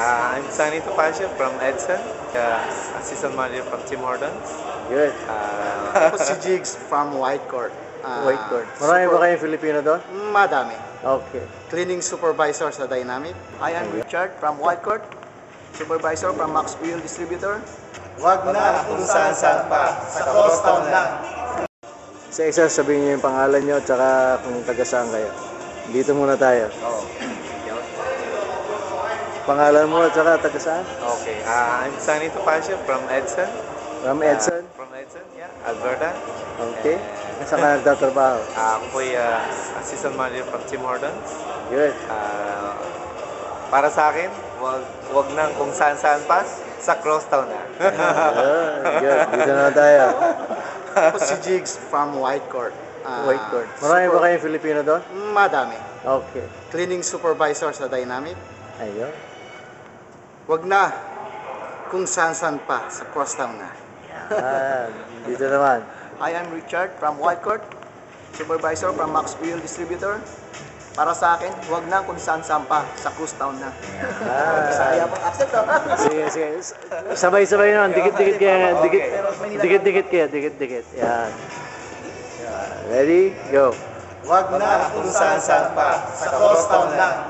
I'm Sunny Topacio from Edson, assistant manager from Tim Hortons. Good. Ako si Jigs from Whitecourt. White court. Marami ba kayong Filipino doon? Madami. Okay. Cleaning supervisor sa Dynamic. I am Richard from Whitecourt, supervisor from Max Fuel Distributor. Wag na kung saan pa. Sa Crosstown lang. Isa-isa sabihin niyo yung pangalan niyo at saka kung taga saan kayo. Dito muna tayo. Pangalan mo at saka taga saan? Okay, I'm Sunny Topacio from Edson. From Edson? From Edson, yeah, Alberta. Okay. Saan ka nagtatrabaho? Ako po assistant manager from Tim Hortons. Good. Para sa akin, wag nang kung saan pa, sa Crosstown na. Good. Dito na tayo. Ako si Jigs from Whitecourt. White court. Marami ba kayong Filipino doon? Madami. Okay. Cleaning supervisor sa Dynamic. Ayun. Wag na kung saan pa. Sa Crosstown na. Dito naman. I am Richard from Whitecourt, supervisor from Max Fuel Distributor. Para sa akin, huwag na kung saan pa, sa Crosstown na. Saya po, accept to. Sige. Sabay-sabay naman. Dikit-dikit kayo. Dikit-dikit kayo. Dikit-dikit. Yan. Ready? Go. Wag na kung saan pa. Sa Crosstown lang.